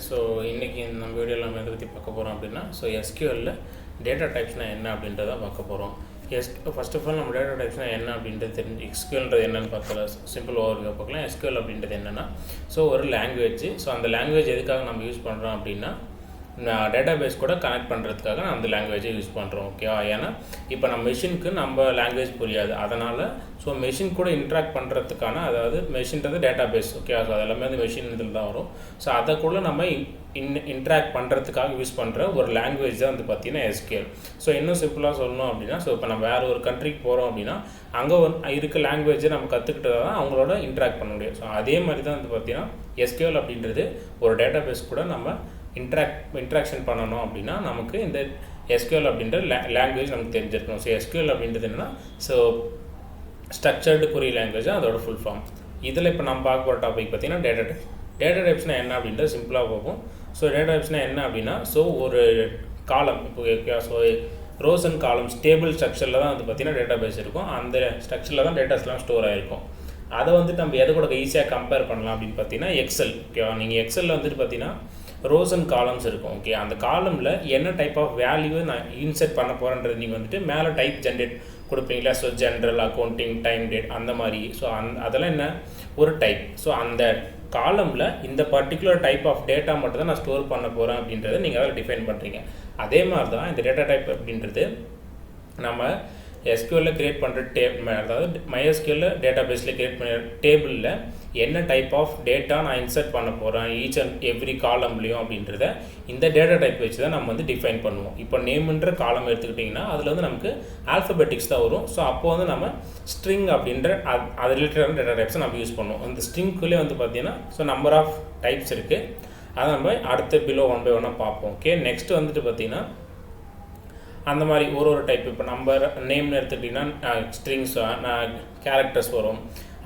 So இன்றைக்கி நம்ம வீடியோவில் நம்ம எதை பற்றி பார்க்க போகிறோம் அப்படின்னா SQLல டேட்டா டைப்ஸ்னால் என்ன அப்படின்றத பார்க்க போகிறோம். ஃபர்ஸ்ட் ஆஃப் ஆல் நம்ம டேட்டா டைப்ஸ்னால் என்ன அப்படின்றது தெரிஞ்சு SQLன்றது என்னென்னு பார்த்தலாம். சிம்பிள் ஓவர்வியூ பார்க்கலாம். SQL அப்படின்றது என்னென்னா ஒரு லாங்குவேஜ். அந்த லாங்குவேஜ் எதுக்காக நம்ம யூஸ் பண்ணுறோம் அப்படின்னா டேட்டா பேஸ் கூட கனெக்ட் பண்ணுறதுக்காக நான் அந்த லாங்குவேஜை யூஸ் பண்ணுறோம். ஓகேவா? ஏன்னா இப்போ நம்ம மெஷினுக்கு நம்ம லாங்குவேஜ் புரியாது, அதனால் மெஷின் கூட இன்ட்ராக்ட் பண்ணுறதுக்கான, அதாவது மெஷின்றது டேட்டா பேஸ். ஓகேவா? அது எல்லாமே வந்து மெஷின் இதில் தான் வரும். அதை கூட நம்ம இன்ட்ராக்ட் பண்ணுறதுக்காக யூஸ் பண்ணுற ஒரு லாங்குவேஜ் தான் வந்து பார்த்திங்கன்னா SQL. இன்னும் சிம்பிளாக சொல்லணும் அப்படின்னா இப்போ நம்ம வேறு ஒரு கண்ட்ரிக்கு போகிறோம் அப்படின்னா அங்கே இருக்க லாங்குவேஜை நம்ம கற்றுக்கிட்டதாக தான் அவங்களோட இன்ட்ராக்ட் பண்ண முடியும். அதே மாதிரி தான் வந்து பார்த்திங்கன்னா SQL அப்படின்றது ஒரு டேட்டா பேஸ் கூட நம்ம இன்ட்ராக்ஷன் பண்ணணும் அப்படின்னா நமக்கு இந்த SQL அப்படின்ற லாங்குவேஜ் நமக்கு தெரிஞ்சிருக்கணும். SQL அப்படின்றது என்னென்னா ஸ்ட்ரக்சர்டு query லாங்குவேஜ், அதோட ஃபுல் ஃபார்ம். இதில் இப்போ நம்ம பார்க்க போகிற டாபிக் பார்த்திங்கன்னா டேட்டா டைப்ஸ்னால் என்ன அப்படின்றது சிம்பிளாக போகும். டேட்டா டைப்ஸ்னால் என்ன அப்படின்னா ஒரு காலம், இப்போ ரோஸ் அண்ட் காலம்ஸ் டேபிள் ஸ்ட்ரக்சரில் தான் வந்து பார்த்திங்கன்னா டேட்டா பேஸ் இருக்கும். அந்த ஸ்ட்ரக்சரில் தான் டேட்டாஸ்லாம் ஸ்டோர் ஆகிருக்கும். அதை வந்துட்டு நம்ம எதை கூட ஈஸியாக கம்பேர் பண்ணலாம் அப்படின்னு பார்த்தீங்கன்னா எக்ஸல். ஓகேவா? நீங்கள் எக்ஸலில் வந்துட்டு பார்த்தீங்கன்னா ரோஸ் அண்ட் காலம்ஸ் இருக்கும். ஓகே, அந்த காலமில் என்ன டைப் ஆஃப் வேல்யூ நான் இன்செர்ட் பண்ண போகிறேன்றது நீங்கள் வந்துட்டு மேலே டைப் ஜென்ரேட் கொடுப்பீங்களா? ஜென்ரல், அக்கௌண்டிங், டைம் டேட் அந்த மாதிரி. அதெல்லாம் என்ன ஒரு டைப். அந்த காலமில் இந்த பர்டிகுலர் டைப் ஆஃப் டேட்டா மட்டும் தான் நான் ஸ்டோர் பண்ண போகிறேன் அப்படின்றத நீங்கள் அதில் டிஃபைன் பண்ணுறீங்க. அதே மாதிரி தான் இந்த டேட்டா டைப் அப்படின்றது நம்ம SQLல கிரியேட் பண்ணுற அதாவது MySQL டேட்டா பேஸில் கிரியேட் பண்ணுற டேபிளில் என்ன டைப் ஆஃப் டேட்டா நான் இன்சர்ட் பண்ண போகிறேன் ஈச் அண்ட் எவ்ரி காலம்லையும் அப்படின்றத இந்த டேட்டா டைப் வச்சு தான் நம்ம வந்து டிஃபைன் பண்ணுவோம். இப்போ நேம்ன்ற காலம் எடுத்துக்கிட்டிங்கன்னா அதில் வந்து நமக்கு ஆல்ஃபபெட்டிக்ஸ் தான் வரும். அப்போ வந்து நம்ம ஸ்ட்ரிங் அப்படின்ற அது ரிலேட்டடான டேட்டா டைப்ஸை நம்ம யூஸ் பண்ணுவோம். அந்த ஸ்ட்ரிங்குள்ளே வந்து பார்த்திங்கன்னா நம்பர் ஆஃப் டைப்ஸ் இருக்குது. அதை நம்ம அடுத்த பிலோ 1 by 1 பார்ப்போம். ஓகே, நெக்ஸ்ட் வந்துட்டு பார்த்திங்கன்னா அந்த மாதிரி ஒரு டைப். இப்போ நம்பர் நேம்னு எடுத்துக்கிட்டிங்கன்னா ஸ்ட்ரிங்ஸ் கேரக்டர்ஸ் வரும்.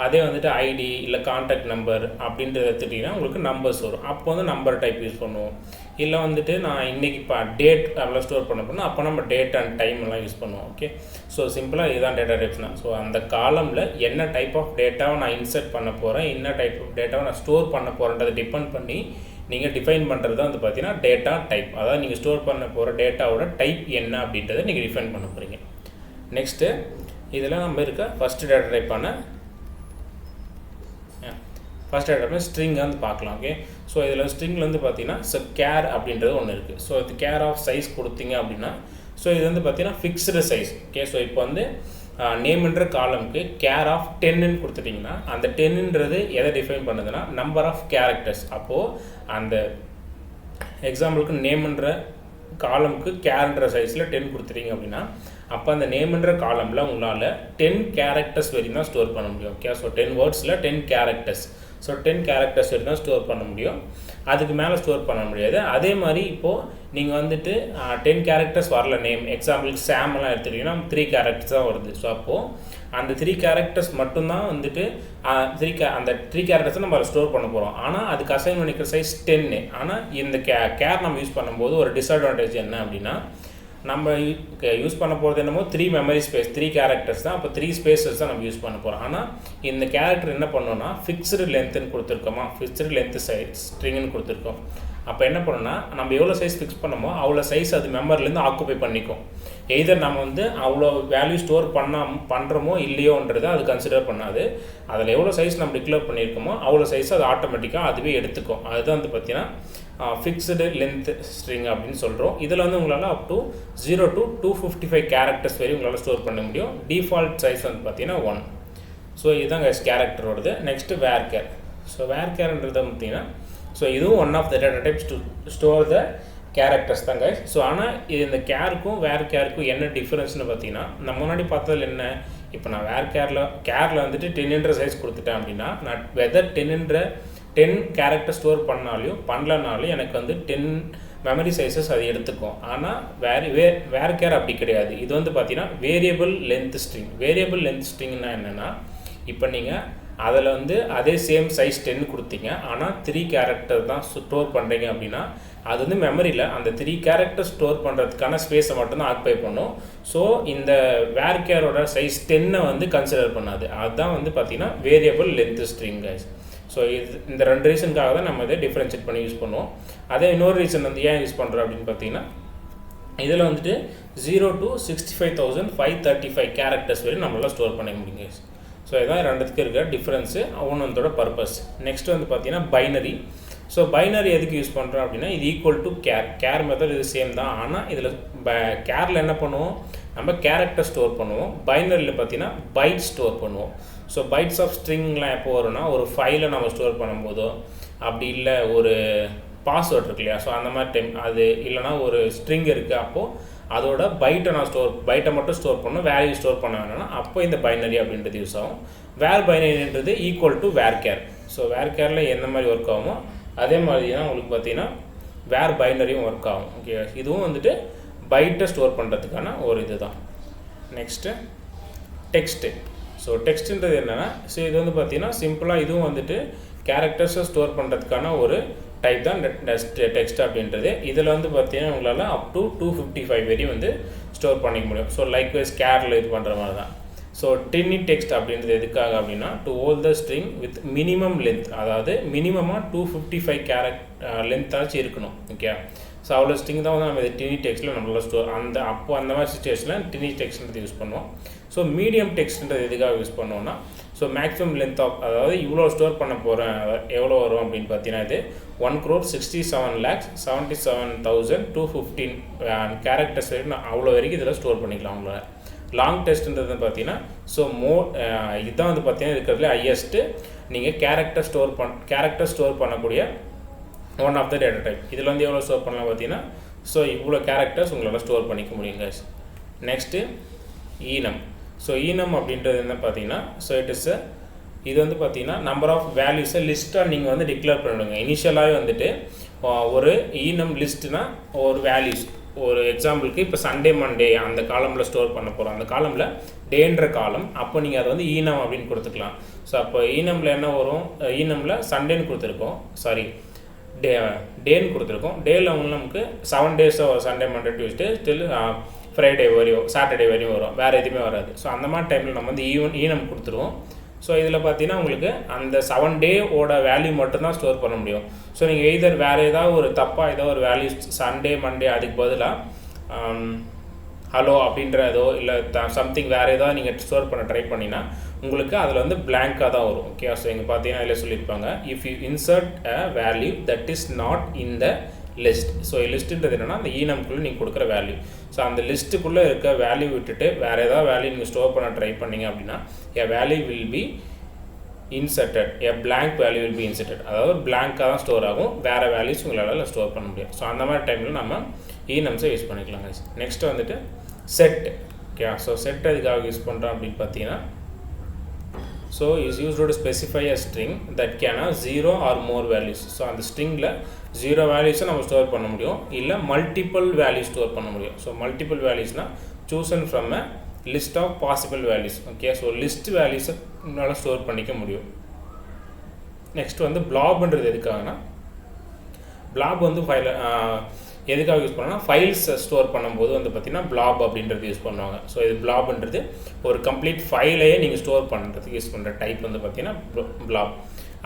அதே வந்துட்டு ஐடி இல்லை கான்டாக்ட் நம்பர் அப்படின்றது எடுத்துக்கிட்டிங்கன்னா உங்களுக்கு நம்பர்ஸ் வரும். அப்போ வந்து நம்பர் டைப் யூஸ் பண்ணுவோம். இல்லை வந்துட்டு நான் இன்றைக்கி இப்போ டேட் அதெல்லாம் ஸ்டோர் பண்ண போனால் அப்போ நம்ம டேட் அண்ட் டைம் எல்லாம் யூஸ் பண்ணுவோம். ஓகே, சிம்பிளாக இதுதான் டேட்டா டைப்ஸ்னால் அந்த காலமில் என்ன டைப் ஆஃப் டேட்டாவை நான் இன்சர்ட் பண்ண போகிறேன், என்ன டைப் ஆஃப் டேட்டாவை நான் ஸ்டோர் பண்ண போகிறேன்றதை டிபெண்ட் பண்ணி நீங்கள் டிஃபைன் பண்ணுறது தான் வந்து பார்த்தீங்கன்னா டேட்டா டைப். அதாவது நீங்கள் ஸ்டோர் பண்ண போகிற டேட்டாவோட டைப் என்ன அப்படின்றத நீங்கள் டிஃபைன் பண்ண போகிறீங்க. நெக்ஸ்ட்டு இதில் நம்ம இருக்க ஃபஸ்ட்டு டேட்டா டைப்பான ஸ்ட்ரிங்கை வந்து பார்க்கலாம். ஓகே, இதில் ஸ்ட்ரிங்கில் வந்து பார்த்தீங்கன்னா கேர் அப்படின்றது ஒன்று இருக்குது. இது கேர் ஆஃப் சைஸ் கொடுத்தீங்க அப்படின்னா இது வந்து பார்த்தீங்கன்னா ஃபிக்ஸ்டு சைஸ். ஓகே, இப்போ வந்து நேம்ன்ற காலமுக்கு கேர் ஆஃப் 10ன்னு கொடுத்துட்டிங்கன்னா அந்த 10ன்றது எதை டிஃபைன் பண்ணுதுன்னா நம்பர் ஆஃப் கேரக்டர்ஸ். அப்போது அந்த எக்ஸாம்பிளுக்கு நேம்ன்ற காலமுக்கு கேர்ன்ற சைஸில் 10 கொடுத்துட்டீங்க அப்படின்னா அப்போ அந்த நேம்ன்ற காலமில் உங்களால் 10 கேரக்டர்ஸ் வரைக்கும் தான் ஸ்டோர் பண்ண முடியும். Okay, 10 வேர்ட்ஸில் 10 characters. 10 கேரக்டர்ஸ் வரைக்கும் தான் ஸ்டோர் பண்ண முடியும், அதுக்கு மேலே ஸ்டோர் பண்ண முடியாது. அதே மாதிரி இப்போது நீங்கள் வந்துட்டு 10 கேரக்டர்ஸ் வரல நேம், எக்ஸாம்பிளுக்கு சாம்லாம் எடுத்துக்கிட்டிங்கன்னா 3 கேரக்டர்ஸ் தான் வருது. அப்போது அந்த 3 கேரக்டர்ஸ் மட்டும்தான் வந்துட்டு அந்த 3 கேரக்டர்ஸை நம்ம ஸ்டோர் பண்ண போகிறோம். ஆனால் அதுக்கு அசைன் பண்ணிக்கிற சைஸ் 10. ஆனால் இந்த கேர் நம்ம யூஸ் பண்ணும்போது ஒரு டிஸ்அட்வான்டேஜ் என்ன அப்படின்னா நம்ம யூஸ் பண்ண போகிறது என்னமோ 3 மெமரி ஸ்பேஸ், 3 கேரக்டர்ஸ் தான். அப்போ 3 ஸ்பேசஸ் தான் நம்ம யூஸ் பண்ண போகிறோம். ஆனால் இந்த கேரக்டர் என்ன பண்ணோன்னா ஃபிக்ஸ்டு லென்த்துன்னு கொடுத்துருக்கோமா, ஃபிக்ஸ்டு லென்த்து சைஸ் ஸ்ட்ரிங்னு கொடுத்துருக்கோம். அப்போ என்ன பண்ணோன்னா நம்ம எவ்வளோ சைஸ் ஃபிக்ஸ் பண்ணமோ அவ்வளோ சைஸ் அது மெமரிலேருந்து ஆக்குப்பை பண்ணிக்கும். எய்தர் நம்ம வந்து அவ்வளோ வேல்யூ ஸ்டோர் பண்ணுறோமோ இல்லையோன்றதை அது கன்சிடர் பண்ணாது. அதில் எவ்வளோ சைஸ் நம்ம டிக்ளேர் பண்ணியிருக்கோமோ அவ்வளோ சைஸ் அது ஆட்டோமேட்டிக்காக அதுவே எடுத்துக்கும். அதுதான் வந்து பார்த்திங்கன்னா ஃபிக்ஸ்டு லென்த் ஸ்ட்ரிங் அப்படின்னு சொல்கிறோம். இதில் வந்து உங்களால் அப் டு 0 to 255 கேரக்டர்ஸ் வரை உங்களால் ஸ்டோர் பண்ண முடியும். டிஃபால்ட் சைஸ் வந்து பார்த்திங்கன்னா 1. இதுதான் கேரக்டரோடது. நெக்ஸ்ட்டு வேர் கேர். வேர் கேர்ன்றது பார்த்திங்கன்னா இதுவும் one of the data types to store the characters தான் கைஸ். ஆனால் இந்த கேருக்கும் வேர் கேருக்கும் என்ன டிஃப்ரென்ஸ்னு பார்த்தீங்கன்னா நம்ம முன்னாடி பார்த்ததில் என்ன, இப்போ நான் வேர் கேரில் வந்துட்டு 10ன்ற சைஸ் கொடுத்துட்டேன் அப்படின்னா நான் வெதர் 10 கேரக்டர் ஸ்டோர் பண்ணலனாலும் எனக்கு வந்து 10 மெமரி சைஸஸ் அது எடுத்துக்கும். ஆனால் வேர் கேர் அப்படி கிடையாது. இது வந்து பார்த்தீங்கன்னா variable length string. Variable length ஸ்ட்ரிங்னா என்னென்னா இப்போ நீங்கள் அதில் வந்து அதே சேம் சைஸ் 10 கொடுத்தீங்க, ஆனால் 3 கேரக்டர் தான் ஸ்டோர் பண்ணுறீங்க அப்படின்னா அது வந்து மெமரியில் அந்த 3 கேரக்டர் ஸ்டோர் பண்ணுறதுக்கான ஸ்பேஸை மட்டும்தான் ஆக்குபை பண்ணும். இந்த வேர் கேரோட சைஸ் 10 வந்து கன்சிடர் பண்ணாது. அதுதான் வந்து பார்த்திங்கன்னா variable length string guys. So இந்த ரெண்டு ரீசனுக்காக தான் நம்ம இதை டிஃப்ரென்ஷியேட் பண்ணி யூஸ் பண்ணுவோம். அதே இன்னொரு ரீசன் வந்து ஏன் யூஸ் பண்ணுறோம் அப்படின்னு பார்த்தீங்கன்னா, இதில் வந்துட்டு 0 to 65,535 கேரக்டர்ஸ் வரையும் நம்மளால் ஸ்டோர் பண்ணிக்க முடியுங்க. ஸோ இதான் ரெண்டுத்துக்கு இருக்கிற டிஃப்ரென்ஸு, ஒவ்வொன்றோட பர்பஸ். நெக்ஸ்ட் வந்து பார்த்தீங்கன்னா பைனரி. ஸோ பைனரி எதுக்கு யூஸ் பண்ணுறோம் அப்படின்னா, இது ஈக்குவல் டு கேர் மெத்தட் இது சேம் தான். ஆனால் இதில் கேரில் என்ன பண்ணுவோம், நம்ம கேரக்டர் ஸ்டோர் பண்ணுவோம். பைனரியில் பார்த்தீங்கன்னா பைட் ஸ்டோர் பண்ணுவோம். ஸோ பைட்ஸ் ஆஃப் ஸ்ட்ரிங்லாம் எப்போ வரும்னா, ஒரு ஃபைலை நம்ம ஸ்டோர் பண்ணும்போதோ, அப்படி இல்லை ஒரு பாஸ்வேர்ட் இருக்கு இல்லையா, ஸோ அந்த மாதிரி டைம் அது இல்லைனா ஒரு ஸ்ட்ரிங் இருக்குது, அப்போது அதோட பைட்டை மட்டும் ஸ்டோர் பண்ணணும், வேல்யூ ஸ்டோர் பண்ண வேணும்னா அப்போ இந்த பைனரி அப்படின்றது யூஸ் ஆகும். வேர் பைனரின்றது equal to varchar. So வேர் கேரில் எந்த மாதிரி ஒர்க் ஆகுமோ அதே மாதிரி தான் உங்களுக்கு பார்த்தீங்கன்னா வேர் பைனரியும் ஒர்க் ஆகும். ஓகே, இதுவும் வந்துட்டு பைட்டை ஸ்டோர் பண்ணுறதுக்கான ஒரு இது தான். Next text. ஸோ டெக்ஸ்ட்டுன்றது என்னென்னா, ஸோ இது வந்து பார்த்தீங்கன்னா சிம்பிளாக இதுவும் வந்துட்டு கேரக்டர்ஸை ஸ்டோர் பண்ணுறதுக்கான ஒரு டைப் தான் டெக்ஸ்ட் அப்படின்றது. இதில் வந்து பார்த்தீங்கன்னா உங்களால் அப் டு 255 வரையும் வந்து ஸ்டோர் பண்ணிக்க முடியும். ஸோ லைக்வைஸ் கேரில் இது பண்ணுற மாதிரி தான். ஸோ DinaTechy அப்படின்றது எதுக்காக அப்படின்னா, to hold the string with minimum length, அதாவது மினிமமாக 255 லென்த்தாச்சும் இருக்கணும். ஓகே, ஸோ அவ்வளோ ஸ்ட்ரிங் தான் வந்து நம்ம இது DinaTechyல நம்மளால் ஸ்டோர் அந்த மாதிரி சுச்சுவேஷனில் DinaTechyன்றது யூஸ் பண்ணுவோம். ஸோ மீடியம் டெக்ஸ்ட்ன்றது எதுக்காக யூஸ் பண்ணுவோம்னா, ஸோ மேக்ஸிமம் லென்த் ஆஃப், அதாவது இவ்வளோ ஸ்டோர் பண்ண போகிறேன் எவ்வளோ வரும் அப்படின்னு பார்த்தீங்கன்னா, இது 1,67,77,215 கேரக்டர்ஸ் வரைக்கும் அவ்வளோ வரைக்கும் இதில் ஸ்டோர் பண்ணிக்கலாம் உங்களோட. லாங் டெஸ்ட்ன்றது பார்த்தீங்கன்னா, ஸோ இதுதான் வந்து பார்த்தீங்கன்னா இருக்கிறதுல ஹையஸ்ட்டு நீங்கள் கேரக்டர் ஸ்டோர் பண்ணக்கூடிய one of the data type. இதில் வந்து எவ்வளோ ஸ்டோர் பண்ணலாம் பார்த்தீங்கன்னா, ஸோ இவ்வளோ கேரக்டர்ஸ் உங்களால் ஸ்டோர் பண்ணிக்க முடியும் guys. நெக்ஸ்ட்டு ஈனம். ஸோ ஈனம் அப்படின்றது என்ன பார்த்தீங்கன்னா, ஸோ இது வந்து பார்த்தீங்கன்னா நம்பர் ஆஃப் வேல்யூஸை லிஸ்ட்டாக நீங்கள் வந்து டிக்ளேர் பண்ணிவிடுங்க. இனிஷியலாகவே வந்துட்டு ஒரு ஈனம் லிஸ்ட்டுனா ஒரு வேல்யூஸ், ஒரு எக்ஸாம்பிளுக்கு இப்போ சண்டே மண்டே அந்த காலமில் ஸ்டோர் பண்ண போகிறோம், அந்த காலமில் டேன்ற காலம், அப்போ நீங்கள் அதை வந்து ஈனம் அப்படின்னு கொடுத்துக்கலாம். ஸோ அப்போ ஈனமில் என்ன வரும், ஈனமில் சண்டேன்னு கொடுத்துருக்கோம், சாரி டேன்னு கொடுத்துருக்கோம். டேயில் அவங்க நமக்கு 7 days Sunday Monday Tuesday still Friday வரையும் சாட்டர்டே வரையும் வரும், வேறு எதுவுமே வராது. ஸோ அந்த மாதிரி டைமில் நம்ம வந்து ஈனம் கொடுத்துருவோம். ஸோ இதில் பார்த்தீங்கன்னா உங்களுக்கு அந்த 7 டேவோட வேல்யூ மட்டும்தான் ஸ்டோர் பண்ண முடியும். ஸோ நீங்கள் எய்தர் வேறு ஏதாவது ஒரு தப்பாக ஏதோ ஒரு வேல்யூ சண்டே மண்டே அதுக்கு பதிலாக ஹலோ அப்படின்றதோ இல்லை சம்திங் வேறு ஏதாவது நீங்கள் ஸ்டோர் பண்ண ட்ரை பண்ணினா உங்களுக்கு அதில் வந்து பிளாங்காக தான் வரும். ஓகே, ஸோ இங்கே பார்த்தீங்கன்னா அதில் சொல்லியிருப்பாங்க, if you insert a value that is not in the list. So லிஸ்ட்டுன்றது என்னென்னா அந்த ஈனம்குள்ளே நீங்கள் கொடுக்குற வேல்யூ. ஸோ அந்த லிஸ்ட்டுக்குள்ளே இருக்க வேல்யூ விட்டுட்டு வேறு ஏதாவது வேல்யூ நீங்கள் ஸ்டோர் பண்ண ட்ரை பண்ணிங்க அப்படின்னா a value will be inserted, a blank value will be inserted, அதாவது பிளாங்காக தான் ஸ்டோர் ஆகும், வேறு வேல்யூஸ் உங்களால் ஸ்டோர் பண்ண முடியும். ஸோ அந்த மாதிரி டைமில் நம்ம ஈனம்ஸை யூஸ் பண்ணிக்கலாம். நெக்ஸ்ட்டு வந்துட்டு செட். ஓகே, ஸோ செட் எதுக்காக யூஸ் பண்ணுறோம் அப்படின்னு பார்த்தீங்கன்னா, so is used to specify a string that can have 0 or more values. So அந்த ஸ்ட்ரிங்கில் 0 வேல்யூஸை நம்ம ஸ்டோர் பண்ண முடியும், இல்லை மல்டிபிள் வேல்யூ ஸ்டோர் பண்ண முடியும். ஸோ மல்டிபிள் வேல்யூஸ்னால் chosen from a list of possible values. Okay, so list வேல்யூஸை உங்களால் ஸ்டோர் பண்ணிக்க முடியும். நெக்ஸ்ட் வந்து பிளாப்ன்றது எதுக்காகனா, பிளாப் வந்து எதுக்காக யூஸ் பண்ணோன்னா, ஃபைல்ஸ் ஸ்டோர் பண்ணும்போது வந்து பார்த்திங்கன்னா பிளாப் அப்படின்றது யூஸ் பண்ணுவாங்க. ஸோ இது பிளாப்ன்றது ஒரு கம்ப்ளீட் ஃபைலையே நீங்கள் ஸ்டோர் பண்ணுறதுக்கு யூஸ் பண்ணுற டைப் வந்து பார்த்திங்கன்னா பிளாப்.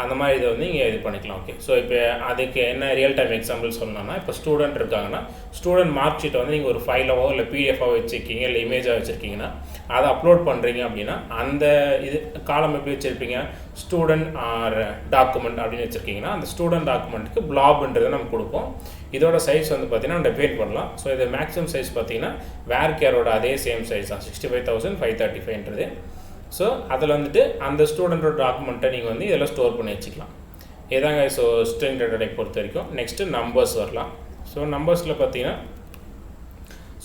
அந்த மாதிரி இதை வந்து நீங்கள் இது பண்ணிக்கலாம். ஓகே, ஸோ இப்போ அதுக்கு என்ன ரியல் டைம் எக்ஸாம்பிள் சொல்லணும்னா, இப்போ ஸ்டூடெண்ட் இருக்காங்கன்னா ஸ்டூடெண்ட் மார்க் ஷீட்டை வந்து நீங்கள் ஒரு ஃபைலாவோ இல்லை பிடிஎஃபாக வச்சுருக்கீங்க, இல்லை இமேஜாக வச்சுருக்கீங்கன்னா அதை அப்லோட் பண்ணுறீங்க அப்படின்னா அந்த இது காலம் எப்படி வச்சுருப்பீங்க, ஸ்டூடெண்ட் ஆர் டாக்குமெண்ட் அப்படின்னு வச்சுருக்கீங்கன்னா அந்த ஸ்டூடெண்ட் டாக்குமெண்ட்டுக்கு பிளாப்ன்றதை நம்ம கொடுப்போம். இதோட சைஸ் வந்து பார்த்திங்கன்னா டிஃபைன் பண்ணலாம். ஸோ இது மேக்ஸிமம் சைஸ் பார்த்திங்கன்னா வேர் கேரோட அதே சேம் சைஸ் தான், 65,535ன்றது. ஸோ அதில் வந்துட்டு அந்த ஸ்டூடெண்ட்டோட டாக்குமெண்ட்டை நீங்கள் வந்து இதெல்லாம் ஸ்டோர் பண்ணி வச்சுக்கலாம். இதாங்க ஸோ ஸ்ட்ரிங் டேட்டா டைப் பொறுத்த வரைக்கும். நெக்ஸ்ட்டு நம்பர்ஸ் வரலாம். ஸோ நம்பர்ஸில் பார்த்தீங்கன்னா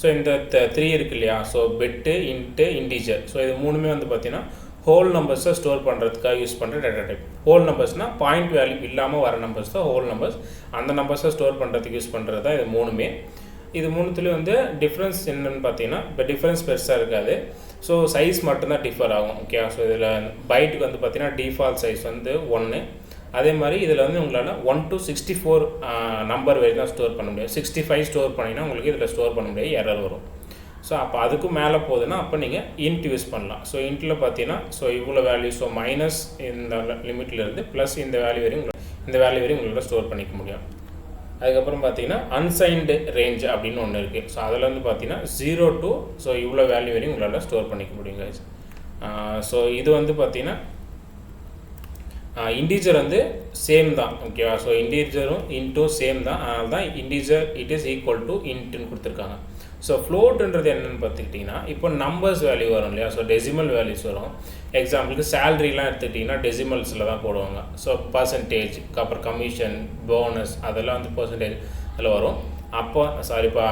ஸோ இந்த 3 இருக்கு இல்லையா, so bit int integer. So இது மூணுமே வந்து பார்த்தீங்கன்னா ஹோல் நம்பர்ஸை ஸ்டோர் பண்ணுறதுக்காக யூஸ் பண்ணுற டேட்டா டைப். ஹோல் நம்பர்ஸ்னால் பாயிண்ட் வேல்யூ இல்லாமல் வர நம்பர்ஸ் தான் ஹோல் நம்பர்ஸ். அந்த நம்பர்ஸை ஸ்டோர் பண்ணுறதுக்கு யூஸ் பண்ணுறது தான் இது மூணுமே. இது மூணுத்துலேயும் வந்து டிஃப்ரென்ஸ் என்னென்னு பார்த்தீங்கன்னா, இப்போ டிஃப்ரென்ஸ் பெருசாக இருக்காது. ஸோ சைஸ் மட்டும்தான் டிஃபர் ஆகும். ஓகே, ஸோ இதில் பைட்டுக்கு வந்து பார்த்தீங்கன்னா டிஃபால்ட் சைஸ் வந்து 1. அதே மாதிரி இதில் வந்து உங்களால் 1 to 64 நம்பர் வரைக்கும் தான் ஸ்டோர் பண்ண முடியும். 65 ஸ்டோர் பண்ணிங்கன்னா உங்களுக்கு இதில் ஸ்டோர் பண்ண முடியாது, எரர் வரும். ஸோ அப்போ அதுக்கும் மேலே போகுதுன்னா அப்போ நீங்கள் இன்ட் யூஸ் பண்ணலாம். ஸோ இன்ட்டில் பார்த்தீங்கன்னா ஸோ இவ்வளோ வேல்யூ, ஸோ மைனஸ் இந்த லிமிட்லேருந்து ப்ளஸ் இந்த வேல்யூ வரையும் உங்களோட ஸ்டோர் பண்ணிக்க முடியும். அதுக்கப்புறம் பார்த்தீங்கன்னா அன்சைன்டு ரேஞ்ச் அப்படின்னு ஒன்று இருக்குது. ஸோ அதில் வந்து பார்த்தீங்கன்னா 0 to ஸோ இவ்வளோ வேல்யூ வரையும் உங்களால் ஸ்டோர் பண்ணிக்க முடியும் கைஸ். ஸோ இது வந்து பார்த்தீங்கன்னா இன்டீஜர் வந்து சேம் தான், ஓகேவா. ஸோ இன்டீஜரும் இன்ட்டும் சேம் தான், அதனால தான் integer it is equal to இன்ட்டுன்னு கொடுத்துருக்காங்க. ஸோ ஃப்ளோட்டுன்றது என்னென்னு பார்த்துக்கிட்டிங்கன்னா இப்போ நம்பர்ஸ் வேல்யூ வரும் இல்லையா. ஸோ டெசிமல் வேல்யூஸ் வரும். எக்ஸாம்பிளுக்கு சேலரிலாம் எடுத்துக்கிட்டிங்கன்னா டெசிமல்ஸில் தான் போடுவாங்க. ஸோ பர்சன்டேஜ், அப்புறம் கமிஷன், போனஸ் அதெல்லாம் வந்து பர்சன்டேஜ் அதில் வரும். அப்போ இப்போ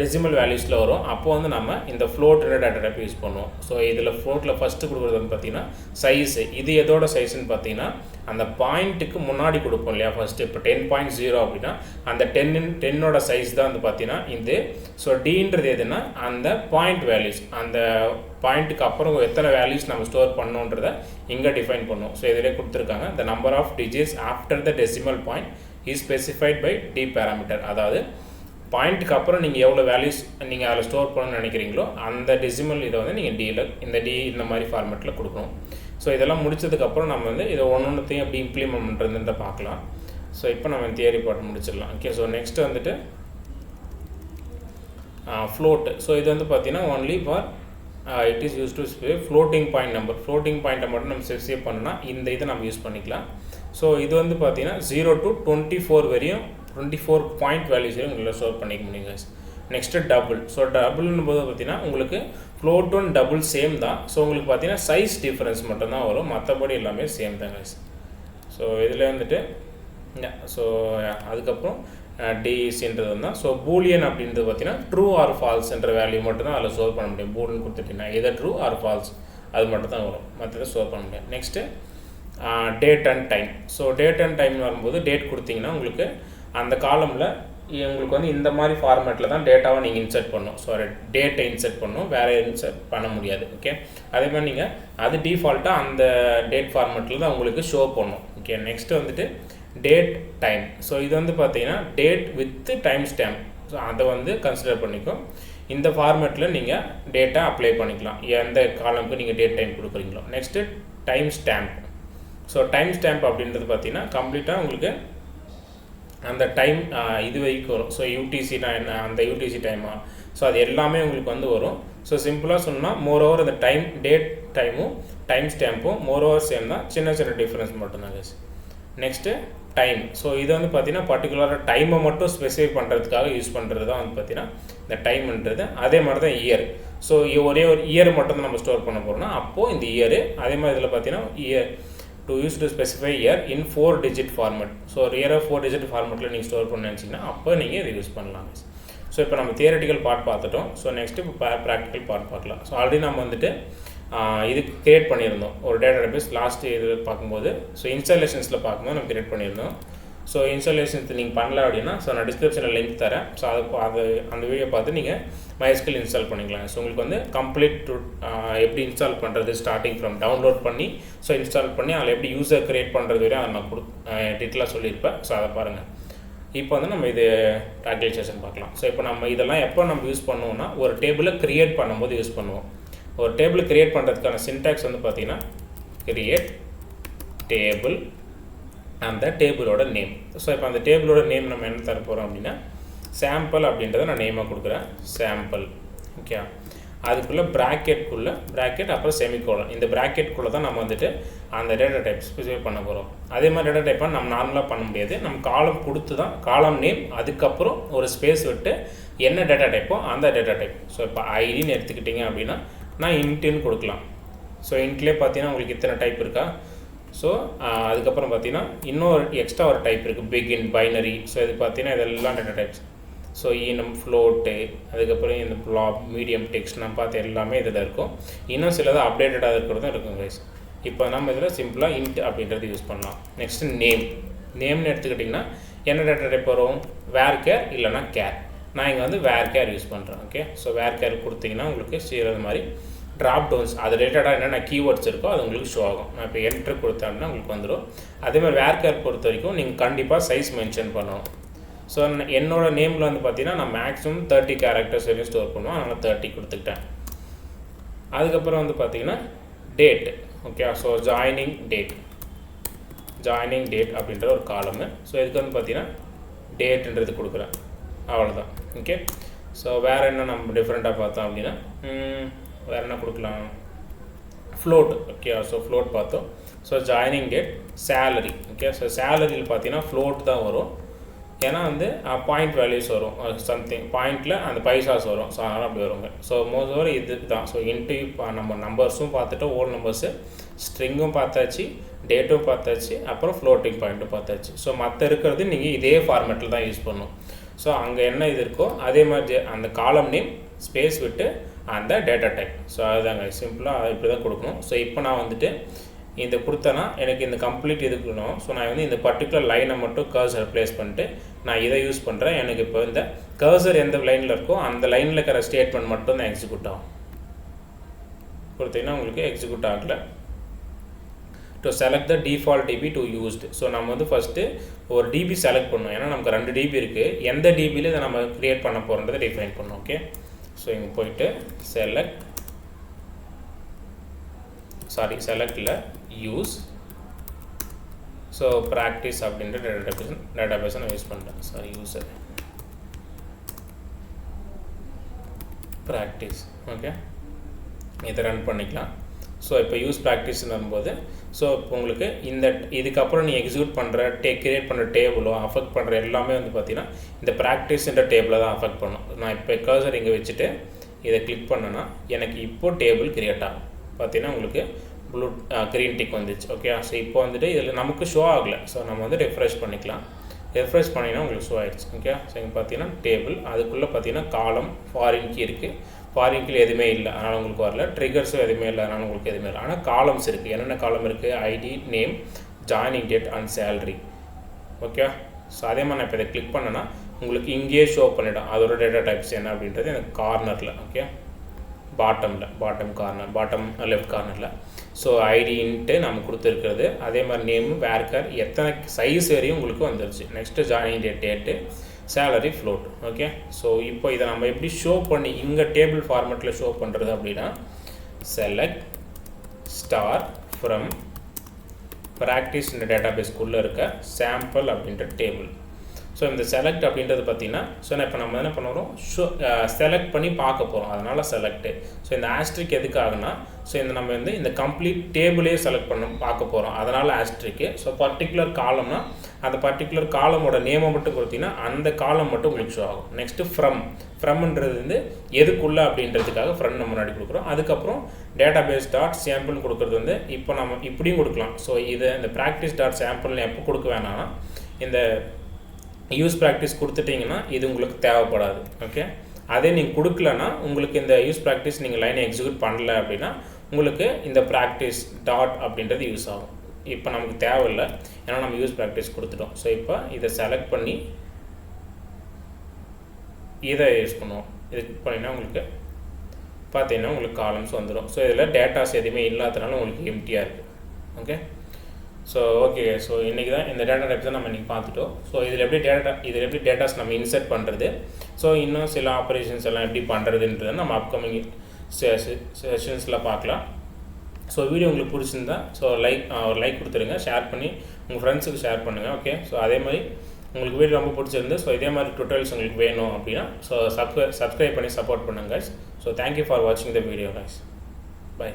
டெசிமல் வேல்யூஸில் வரும். அப்போ வந்து நம்ம இந்த ஃப்ளோட்டோட டேட்டா டைப் யூஸ் பண்ணுவோம். ஸோ இதில் ஃப்ளோட்டில் ஃபஸ்ட்டு கொடுக்குறது வந்து பார்த்திங்கன்னா சைஸு. இது எதோட சைஸுன்னு பார்த்தீங்கன்னா அந்த பாயிண்ட்டுக்கு முன்னாடி கொடுப்போம் இல்லையா. ஃபஸ்ட்டு இப்போ 10.0 அப்படின்னா அந்த 10ஓட சைஸ் தான் வந்து பார்த்தீங்கன்னா இது. ஸோ டீன்றது எதுனா அந்த பாயிண்ட் வேல்யூஸ், அந்த பாயிண்ட்டுக்கு அப்புறம் எத்தனை வேல்யூஸ் நம்ம ஸ்டோர் பண்ணோன்றதை இங்கே டிஃபைன் பண்ணுவோம். ஸோ இதிலே கொடுத்துருக்காங்க the number of digits after the decimal point is specified by d parameter. அதாவது பாயிண்ட்டுக்கு அப்புறம் நீங்கள் எவ்வளோ வேல்யூஸ் நீங்கள் அதில் ஸ்டோர் பண்ணணும்னு நினைக்கிறீங்களோ அந்த டெசிமல் இதை வந்து நீங்கள் இந்த மாதிரி ஃபார்மேட்டில் கொடுக்கணும். ஸோ இதெல்லாம் முடிச்சதுக்கப்புறம் நம்ம வந்து இதை ஒன்றையும் எப்படி இம்ப்ளிமெண்ட் பண்ணுறதுன்னு பார்க்கலாம். ஸோ இப்போ நம்ம தியரி பார்ட் முடிச்சிடலாம். ஓகே. ஸோ நெக்ஸ்ட்டு வந்துட்டு ஃப்ளோட்டு. ஸோ இது வந்து பார்த்தீங்கன்னா only for it is use to floating point number. Floating பாயிண்ட்டை மட்டும் நம்ம ஸ்பெசிஃபை பண்ணோன்னா இந்த இதை நம்ம யூஸ் பண்ணிக்கலாம். ஸோ இது வந்து பார்த்தீங்கன்னா 0 to 24 வரையும் 24 பாயிண்ட் வேல்யூஸ் வரையும் உங்களை ஸ்டோர் பண்ணிக்க முடியுங்க. Next double. ஸோ டபுள்னு போது பார்த்தீங்கன்னா உங்களுக்கு ஃப்ளோட் ஒன் டபுள் சேம் தான். ஸோ உங்களுக்கு பார்த்தீங்கன்னா சைஸ் டிஃப்ரென்ஸ் மட்டும்தான் வரும், மற்றபடி எல்லாமே சேம் தான் கைஸ். ஸோ இதில் வந்துட்டு ஸோ அதுக்கப்புறம் டிசின்றது தான். ஸோ பூலியன் அப்படின்றது பார்த்தீங்கன்னா ட்ரூ ஆர் ஃபால்ஸ்ன்ற வேல்யூ மட்டும் தான் அதில் ஸ்டோர் பண்ண முடியும். பூலியன் கொடுத்துட்டிங்கன்னா எதை ட்ரூ ஆர் ஃபால்ஸ் அது மட்டும் தான் வரும், மற்றதை ஸ்டோர் பண்ண முடியும். Next date and time. So date and time வரும்போது டேட் கொடுத்தீங்கன்னா உங்களுக்கு அந்த காலமில் உங்களுக்கு வந்து இந்த மாதிரி ஃபார்மேட்டில் தான் டேட்டாவை நீங்கள் இன்சர்ட் பண்ணணும். ஸோ டேட்டை இன்சர்ட் பண்ணணும், வேறு இன்சர்ட் பண்ண முடியாது. ஓகே. அதே மாதிரி நீங்கள் அது டிஃபால்ட்டாக அந்த டேட் ஃபார்மேட்டில் தான் உங்களுக்கு ஷோ பண்ணணும். ஓகே. நெக்ஸ்ட்டு வந்துட்டு டேட் டைம். ஸோ இது வந்து பார்த்தீங்கன்னா date with time stamp. So அதை வந்து கன்சிடர் பண்ணிக்கும். இந்த ஃபார்மேட்டில் நீங்கள் டேட்டா அப்ளை பண்ணிக்கலாம் எந்த காலமுக்கு நீங்கள் டேட் டைம் கொடுக்குறீங்களோ. Next time stamp. So time stamp அப்படின்றது பார்த்தீங்கன்னா கம்ப்ளீட்டாக உங்களுக்கு அந்த டைம் இது வரைக்கும் வரும். ஸோ யூடிசினா என்ன, அந்த யூடிசி டைமா, ஸோ அது எல்லாமே உங்களுக்கு வந்து வரும். ஸோ சிம்பிளாக சொன்னால் மோரோவர் அந்த டைம் டேட் டைமும் டைம் ஸ்டாம்பும் மோரோவர் சேம் தான், சின்ன சின்ன டிஃப்ரென்ஸ் மட்டும்தான் கைஸ். Next time. ஸோ இது வந்து பார்த்தீங்கன்னா பர்டிகுலராக டைமை மட்டும் ஸ்பெசிஃபை பண்ணுறதுக்காக யூஸ் பண்ணுறது தான் வந்து பார்த்தீங்கன்னா இந்த டைம்ன்றது. அதே மாதிரி தான் இயர். ஸோ ஒரே ஒரு இயர் மட்டும் தான் நம்ம ஸ்டோர் பண்ண போகிறோம்னா அப்போது இந்த இயரு. அதே மாதிரி இதில் பார்த்தீங்கன்னா year to use to specify year in 4 digit format. So ஒரு இயரை 4 digit ஃபார்மேட்டில் நீங்கள் ஸ்டோர் பண்ண நினச்சிங்கன்னா அப்போ நீங்கள் இதை யூஸ் பண்ணலாம். ஸோ இப்போ நம்ம தியரட்டிக்கல் பார்ட் பார்த்துட்டோம். ஸோ நெக்ஸ்ட்டு இப்போ ப்ராக்டிக்கல் பார்ட் பார்க்கலாம். ஸோ ஆல்ரெடி நம்ம வந்துட்டு இது கிரியேட் பண்ணியிருந்தோம் ஒரு டேட்டா பேஸ் லாஸ்ட் இது பார்க்கும்போது. ஸோ இன்ஸ்டாலேஷன்ஸில் பார்க்கும்போது நம்ம கிரியேட் பண்ணியிருந்தோம். ஸோ இன்ஸ்டாலேஷன்ஸ் நீங்கள் பண்ணல அப்படின்னா ஸோ நான் டிஸ்கிரிப்ஷனில் லிங்க் தரேன். ஸோ அது அந்த வீடியோ பார்த்து நீங்கள் MySQL இன்ஸ்டால் பண்ணிக்கலாம். ஸோ உங்களுக்கு வந்து கம்ப்ளீட் எப்படி இன்ஸ்டால் பண்ணுறது ஸ்டார்டிங் ஃப்ரம் டவுன்லோட் பண்ணி ஸோ இன்ஸ்டால் பண்ணி அதில் எப்படி யூஸர் க்ரியேட் பண்ணுறது வரையும் அதை நான் டீட்டெயிலாக சொல்லியிருப்பேன். ஸோ அதை பாருங்கள். இப்போ வந்து நம்ம இது ப்ராக்டிகல் செஷன் பார்க்கலாம். ஸோ இப்போ நம்ம இதெல்லாம் எப்போ நம்ம யூஸ் பண்ணுவோம்னா ஒரு டேபிளை க்ரியேட் பண்ணும்போது யூஸ் பண்ணுவோம். ஒரு டேபிள் க்ரியேட் பண்ணுறதுக்கான சின்டாக்ஸ் வந்து பார்த்தீங்கன்னா கிரியேட் டேபிள் அந்த டேபிளோட நேம். ஸோ இப்போ அந்த டேபிளோட நேம் நம்ம என்ன தர போகிறோம் அப்படின்னா சாம்பிள் அப்படின்றத நான் நேமாக கொடுக்குறேன், சாம்பிள். ஓகே. அதுக்குள்ளே ப்ராக்கெட் அப்புறம் செமிகோலன். இந்த ப்ராக்கெட்குள்ளே தான் நம்ம வந்துட்டு அந்த டேட்டா டைப் ஸ்பெசிஃபை பண்ண போகிறோம். அதே மாதிரி டேட்டா டைப்பாக நம்ம நார்மலாக பண்ண முடியாது. நம்ம காலம் கொடுத்து தான் காலம் நேம், அதுக்கப்புறம் ஒரு ஸ்பேஸ் விட்டு என்ன டேட்டா டைப்போ அந்த டேட்டா டைப். ஸோ இப்போ ஐடின்னு எடுத்துக்கிட்டிங்க அப்படின்னா நான் இன்ட்டுன்னு கொடுக்கலாம். ஸோ இன்ட்லேயே பார்த்தீங்கன்னா உங்களுக்கு இத்தனை டைப் இருக்கா. ஸோ அதுக்கப்புறம் பார்த்தீங்கன்னா இன்னொரு எக்ஸ்ட்ரா ஒரு டைப் இருக்குது, பிகின், பைனரி. ஸோ இது பார்த்தீங்கன்னா இதெல்லாம் டேட்டா டைப்ஸ். ஸோ ஈனம், ஃப்ளோட்டு, அதுக்கப்புறம் இந்த பிளாப், மீடியம் டெக்ஸ்ட் நம்ம பார்த்து எல்லாமே இதில் இருக்கும். இன்னும் சிலது அப்டேட்டடாக இருக்கிறதும் இருக்கும் கைஸ். இப்போ நம்ம இதில் சிம்பிளாக இன்ட் அப்படின்றது யூஸ் பண்ணலாம். நெக்ஸ்ட்டு நேம்னு எடுத்துக்கிட்டிங்கன்னா என்ன டேட்டா டைப் வரும், வேர் கேர் இல்லைனா கேர். நான் இங்கே வந்து வேர் கேர் யூஸ் பண்ணுறேன். ஓகே. ஸோ வேர் கேர் கொடுத்தீங்கன்னா உங்களுக்கு செய்கிறது மாதிரி ட்ராப் டவுன்ஸ் அது ரிலேட்டடாக என்னென்ன கீவேர்ட்ஸ் இருக்கோ அது உங்களுக்கு ஷோ ஆகும். நான் இப்போ என்ட்ரு கொடுத்தேன்னா உங்களுக்கு வந்துடும். அதே மாதிரி வேர் கேர் பொறுத்த வரைக்கும் நீங்கள் கண்டிப்பாக சைஸ் மென்ஷன் பண்ணணும். ஸோ என்னோட நேமில் வந்து பார்த்தீங்கன்னா நான் மேக்ஸிமம் 30 கேரக்டர்ஸ் வரையும் ஸ்டோர் பண்ணுவேன், அதனால் 30 கொடுத்துக்கிட்டேன். அதுக்கப்புறம் வந்து பார்த்தீங்கன்னா date. Okay, so joining date அப்படின்ற ஒரு காலமு. ஸோ இதுக்கு வந்து பார்த்தீங்கன்னா டேட்ன்றது கொடுக்குறேன், அவ்வளோதான். ஓகே, ஸோ வேறு என்ன நம்ம டிஃப்ரெண்ட்டாக பார்த்தோம் அப்படின்னா வேறு என்ன கொடுக்கலாம், ஃப்ளோட். ஓகே, ஸோ ஃப்ளோட் பார்த்தோம். So joining date, salary. Okay, so சேலரியில் பார்த்தீங்கன்னா ஃப்ளோட் தான் வரும், ஏன்னா வந்து பாயிண்ட் வேல்யூஸ் வரும், சம்திங் பாயிண்டில் அந்த பைசாஸ் வரும். ஸோ அதனால் அப்படி வருங்க. ஸோ மோஸ்ட் ஓவர் இது தான். ஸோ இன்ட்டு நம்ம நம்பர்ஸும் பார்த்துட்டு ஓல் நம்பர்ஸு, ஸ்ட்ரிங்கும் பார்த்தாச்சு, டேட்டும் பார்த்தாச்சு, அப்புறம் ஃப்ளோட்டிங் பாயிண்ட்டும் பார்த்தாச்சு. ஸோ மற்ற இருக்கிறது நீங்கள் இதே ஃபார்மேட்டில் தான் யூஸ் பண்ணணும். ஸோ அங்கே என்ன இது இருக்கோ அதே மாதிரி அந்த காலம் நேம் ஸ்பேஸ் விட்டு அந்த டேட்டா டைப். ஸோ அதுதாங்க சிம்பிளாக இப்படி தான் கொடுக்கணும். ஸோ இப்போ நான் வந்துட்டு இந்த கொடுத்தேன்னா எனக்கு இந்த கம்ப்ளீட் இது இருக்கணும். ஸோ நான் வந்து இந்த பர்டிகுலர் லைனை மட்டும் கர்சர் ப்ளேஸ் பண்ணிட்டு நான் இதை யூஸ் பண்ணுறேன். எனக்கு இப்போ இந்த கர்சர் எந்த லைனில் இருக்கோ அந்த லைனில் இருக்கிற ஸ்டேட்மெண்ட் மட்டும் தான் எக்ஸிக்யூட் ஆகும். கொடுத்தீங்கன்னா உங்களுக்கு எக்ஸிக்யூட் ஆகலை. To select the default DB to used. So நம்ம வந்து ஃபஸ்ட்டு ஒரு டிபி செலக்ட் பண்ணணும், ஏன்னா நமக்கு 2 டிபி இருக்குது. எந்த டிபியில் இதை நம்ம க்ரியேட் பண்ண போகிறோன்றதை டிஃபைன் பண்ணணும். ஓகே, ஸோ இங்கே போயிட்டு செலக்டில் யூஸ். ஸோ ப்ராக்டிஸ் அப்படின்ற டேட்டாபேஸை நான் யூஸ் பண்ணுறேன். User practice. ஓகே, இதை ரன் பண்ணிக்கலாம். ஸோ இப்போ யூஸ் ப்ராக்டிஸ்னு வரும்போது ஸோ இப்போ உங்களுக்கு இதுக்கப்புறம் நீ எக்ஸிக்யூட் பண்ணுற கிரியேட் பண்ணுற டேபிளோ அஃபெக்ட் பண்ணுற எல்லாமே வந்து பார்த்தீங்கன்னா இந்த ப்ராக்டிஸ்ன்ற டேபிளை தான் அஃபெக்ட் பண்ணும். நான் இப்போ கர்சர் இங்கே வச்சுட்டு இதை கிளிக் பண்ணேன்னா எனக்கு இப்போது டேபிள் கிரியேட் ஆகும். பார்த்தீங்கன்னா உங்களுக்கு ப்ளூ க்ரீன் டிக் வந்துச்சு. ஓகே, ஸோ இப்போ வந்துட்டு இதில் நமக்கு ஷோ ஆகலை. ஸோ நம்ம வந்து ரெஃப்ரெஷ் பண்ணிக்கலாம். ரெஃப்ரெஷ் பண்ணிங்கன்னா உங்களுக்கு ஷோ ஆகிடுச்சு. ஓகே, ஸோ இங்கே பார்த்தீங்கன்னா டேபிள், அதுக்குள்ளே பார்த்தீங்கன்னா காலம், ஃபாரின் கீ இருக்குது. ஃபாரின் கீ எதுவுமே இல்லை, அதனால் உங்களுக்கு வரல. ட்ரிகர்ஸும் எதுவுமே இல்லை, அதனால் உங்களுக்கு எதுவுமே இல்லை. ஆனால் காலம்ஸ் இருக்குது. என்னென்ன காலம் இருக்குது, ID, name, joining date and salary. Okay, so அதே மாதிரி நான் இப்போ இதை கிளிக் பண்ணேன்னா உங்களுக்கு இங்கேயே ஷோ பண்ணிவிடும் அதோட டேட்டா டைப்ஸ் என்ன அப்படின்றது எனக்கு கார்னரில். ஓகே, பாட்டம் லெஃப்ட் கார்னரில். ஸோ ஐடின்ட்டு நம்ம கொடுத்துருக்கிறது, அதே மாதிரி நேமு, வேர்க்கர், எத்தனை சைஸ் வரையும் உங்களுக்கு வந்துருச்சு. Next joining date, salary, float. Okay, so இப்போ இதை நம்ம எப்படி ஷோ பண்ணி இங்கே டேபிள் ஃபார்மேட்டில் ஷோ பண்ணுறது அப்படின்னா செலக்ட் ஸ்டார் ஃப்ரம் ப்ராக்டிஸ் இந்த டேட்டாபேஸ்க்குள்ளே இருக்க சாம்பிள் அப்படின்ற டேபிள். ஸோ இந்த செலக்ட் அப்படின்றது பார்த்திங்கன்னா இப்போ நம்ம என்ன பண்ணுறோம், செலக்ட் பண்ணி பார்க்க போகிறோம், அதனால் செலக்ட்டு. ஸோ இந்த ஆஸ்ட்ரிக் எதுக்காகனா நம்ம வந்து இந்த கம்ப்ளீட் டேபிளே செலக்ட் பண்ண பார்க்க போகிறோம், அதனால் ஆஸ்ட்ரிக்கு. ஸோ பர்டிகுலர் காலம்னா அந்த பர்டிகுலர் காலமோட நேமை மட்டும் கொடுத்தீங்கன்னா அந்த காலம் மட்டும் உங்களுக்கு ஷோ ஆகும். நெக்ஸ்ட்டு ஃப்ரம்ன்றது வந்து எதுக்குள்ளே அப்படின்றதுக்காக ஃப்ரம் நம்ம முன்னாடி கொடுக்குறோம். அதுக்கப்புறம் டேட்டாபேஸ் டாட் சாம்பிள்னு கொடுக்குறது வந்து இப்போ நம்ம இப்படியும் கொடுக்கலாம். ஸோ இதை இந்த ப்ராக்டிஸ் டாட் சாம்பிள்னு எப்போ கொடுக்க வேணாம்னா இந்த யூஸ் ப்ராக்டிஸ் கொடுத்துட்டிங்கன்னா இது உங்களுக்கு தேவைப்படாது. ஓகே, அதே நீங்கள் கொடுக்கலன்னா உங்களுக்கு இந்த யூஸ் ப்ராக்டிஸ் நீங்கள் லைனை எக்ஸிக்யூட் பண்ணல அப்படின்னா உங்களுக்கு இந்த ப்ராக்டிஸ் டாட் அப்படின்றது யூஸ் ஆகும். இப்போ நமக்கு தேவையில்லை, ஏன்னா நம்ம யூஸ் ப்ராக்டிஸ் கொடுத்துட்டோம். ஸோ இப்போ இதை செலக்ட் பண்ணி இதை யூஸ் பண்ணுவோம். இது கிளிக் பண்ணிங்கன்னா உங்களுக்கு பார்த்தீங்கன்னா உங்களுக்கு காலம்ஸ் வந்துடும். ஸோ இதில் டேட்டாஸ் எதுவுமே இல்லாததுனால உங்களுக்கு எம்டியாக இருக்குது. ஓகே, ஸோ ஓகே, ஸோ இன்றைக்கி தான் இந்த டேட்டா டைப்ஸ் தான் நம்ம இன்றைக்கி பார்த்துட்டோம். ஸோ இதில் எப்படி டேட்டாஸ் நம்ம இன்சர்ட் பண்ணுறது, ஸோ இன்னும் சில ஆப்ரேஷன்ஸ் எல்லாம் எப்படி பண்ணுறதுன்றதை நம்ம அப்கமிங் செஷன்ஸில் பார்க்கலாம். ஸோ வீடியோ உங்களுக்கு பிடிச்சிருந்தா ஒரு லைக் கொடுத்துருங்க, ஷேர் பண்ணி உங்கள் ஃப்ரெண்ட்ஸுக்கு ஷேர் பண்ணுங்கள். ஓகே, ஸோ அதே மாதிரி உங்களுக்கு வீடியோ ரொம்ப பிடிச்சிருந்து ஸோ இதே மாதிரி டுட்டோரியல்ஸ் உங்களுக்கு வேணும் அப்படின்னா ஸோ சப்ஸ்கிரைப் பண்ணி சப்போர்ட் பண்ணுங்கள் guys. ஸோ தேங்க்யூ ஃபார் வாட்சிங் த வீடியோ guys. Bye.